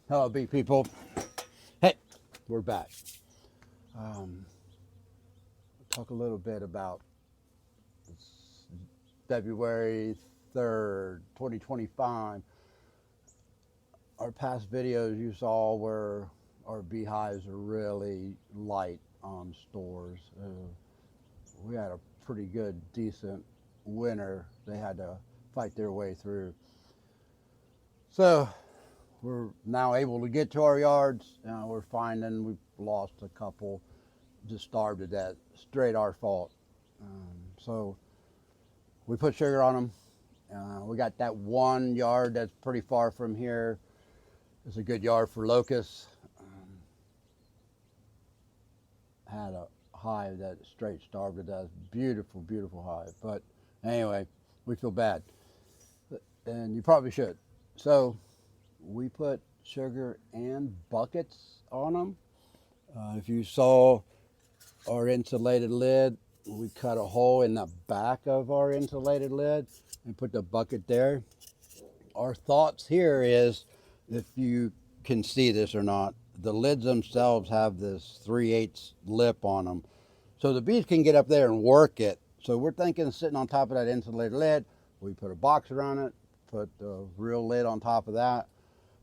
Hello, bee people. Hey, we're back. Um, talk a little bit about February 3rd, 2025. Our past videos you saw where our beehives are really light on stores. We had a pretty good, decent winter. They had to fight their way through. So we're now able to get to our yards. We're finding we've lost a couple, just starved to death. Straight our fault. So we put sugar on them. We got that one yard that's pretty far from here. It's a good yard for locusts. Had a hive that straight starved to death. Beautiful, beautiful hive. But anyway, we feel bad. And you probably should. So we put sugar and buckets on them. If you saw our insulated lid, we cut a hole in the back of our insulated lid and put the bucket there. Our thoughts here is, if you can see this or not, the lids themselves have this 3/8 lip on them. So the bees can get up there and work it. So we're thinking sitting on top of that insulated lid, we put a box around it, put the real lid on top of that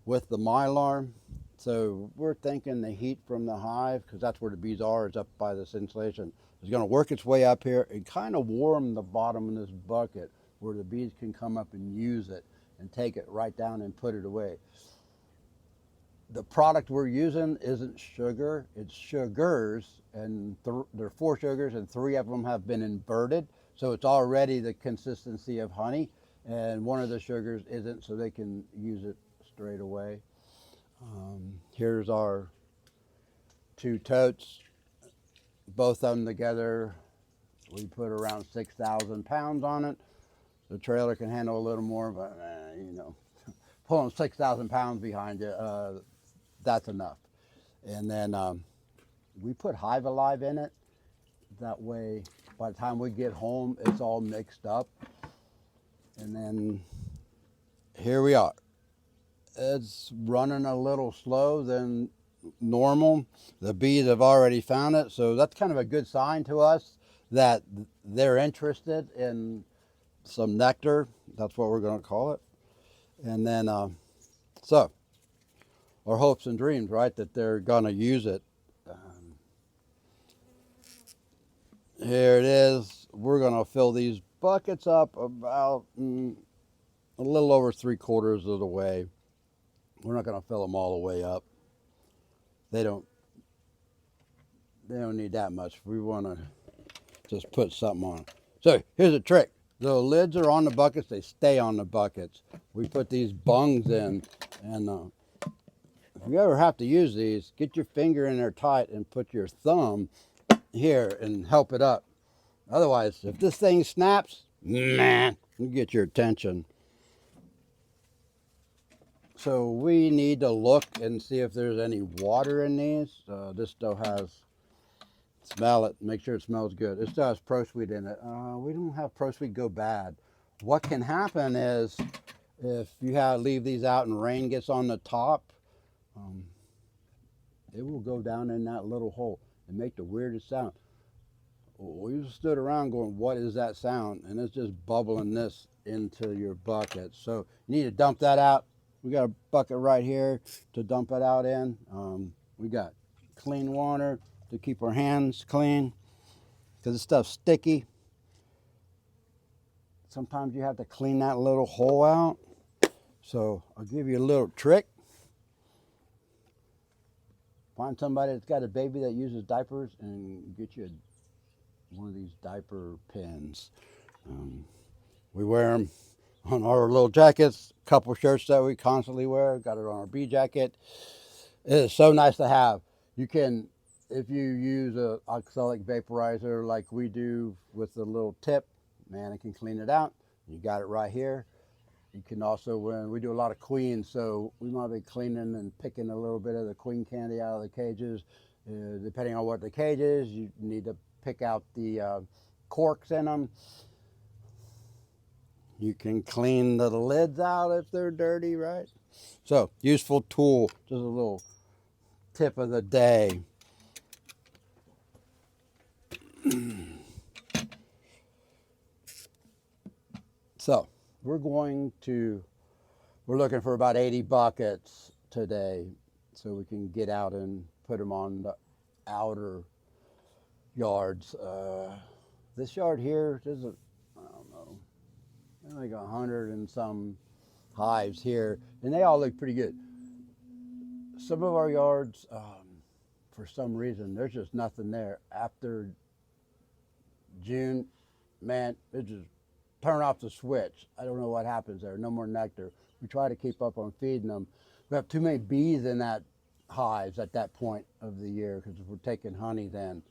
with the mylar. So we're thinking the heat from the hive, because that's where the bees are, is up by this insulation, is going to work its way up here and kind of warm the bottom of this bucket where the bees can come up and use it and take it right down and put it away. The product we're using isn't sugar, it's sugars, and there are 4 sugars and 3 of them have been inverted. So it's already the consistency of honey, and one of the sugars isn't, so they can use it straight away. Here's our 2 totes, both of them together. We put around 6,000 pounds on it. The trailer can handle a little more, but pulling 6,000 pounds behind you, that's enough. And then we put Hive Alive in it. That way, by the time we get home, it's all mixed up. And then here we are. It's running a little slow than normal. The bees have already found it, so that's kind of a good sign to us that they're interested in some nectar. That's what we're going to call it. And then, so our hopes and dreams, right, that they're going to use it. Here it is. We're going to fill these buckets up about a little over 3/4 of the way. We're not going to fill them all the way up. They don't need that much. We want to just put something on. So here's a trick. The lids are on the buckets. They stay on the buckets. We put these bungs in, and if you ever have to use these, get your finger in there tight and put your thumb here and help it up. Otherwise, if this thing snaps, man, you get your attention. So we need to look and see if there's any water in these. This still has, smell it, make sure it smells good. It still has ProSweet in it. We don't have ProSweet go bad. What can happen is, if you leave these out and rain gets on the top, it will go down in that little hole and make the weirdest sound. We stood around going, what is that sound? And it's just bubbling this into your bucket. So you need to dump that out. We got a bucket right here to dump it out in. We got clean water to keep our hands clean, because this stuff's sticky. Sometimes you have to clean that little hole out. So I'll give you a little trick. Find somebody that's got a baby that uses diapers and get you one of these diaper pins. We wear them on our little jackets, a couple shirts that we constantly wear. Got it on our bee jacket. It is so nice to have. You can, if you use a oxalic vaporizer like we do with the little tip, man, it can clean it out. You got it right here. You can also, when we do a lot of queens, so we might be cleaning and picking a little bit of the queen candy out of the cages. Depending on what the cage is, you need to pick out the corks in them. You can clean the lids out if they're dirty, right? So, useful tool, just a little tip of the day. So, we're looking for about 80 buckets today so we can get out and put them on the outer yards. This yard here, there's I don't know, like 100 and some hives here, and they all look pretty good. Some of our yards, for some reason, there's just nothing there. After June, man, it just turn off the switch. I don't know what happens there. No more nectar. We try to keep up on feeding them. We have too many bees in that hives at that point of the year because we're taking honey then.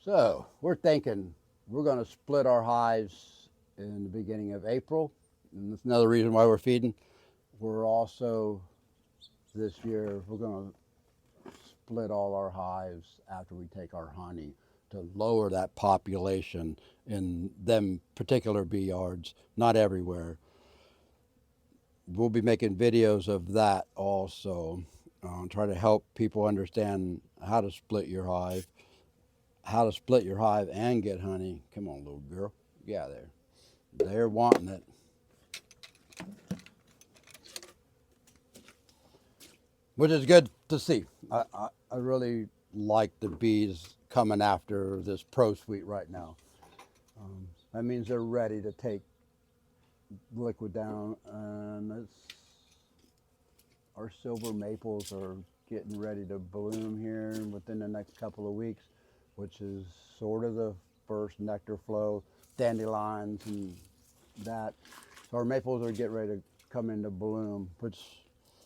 So we're thinking we're going to split our hives in the beginning of April. And that's another reason why we're feeding. We're also, this year, we're going to split all our hives after we take our honey to lower that population in them particular bee yards, not everywhere. We'll be making videos of that also, try to help people understand how to split your hive, and get honey. Come on, little girl, get out of there. They're wanting it. Which is good to see. I really like the bees coming after this Pro Sweet right now. That means they're ready to take liquid down, and our silver maples are getting ready to bloom here within the next couple of weeks, which is sort of the first nectar flow. Dandelions and that. So our maples are getting ready to come into bloom,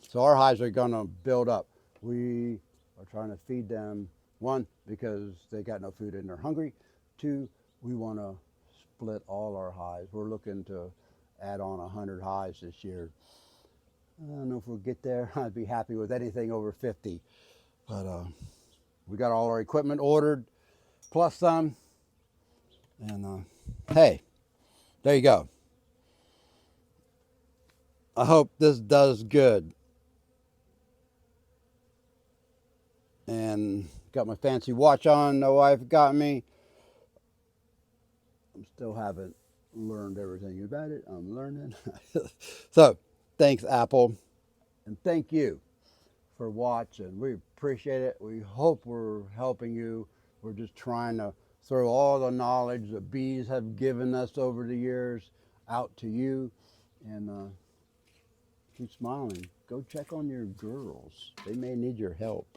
so our hives are going to build up. We are trying to feed them, one, because they got no food and they're hungry. Two, we want to split all our hives. We're looking to add on 100 hives this year. I don't know if we'll get there. I'd be happy with anything over 50. But we got all our equipment ordered, plus some. And hey, there you go. I hope this does good. And got my fancy watch on. The wife got me. I still haven't learned everything about it. I'm learning. So, thanks, Apple. And thank you for watching. We appreciate it. We hope we're helping you. We're just trying to throw all the knowledge the bees have given us over the years out to you. And keep smiling. Go check on your girls. They may need your help.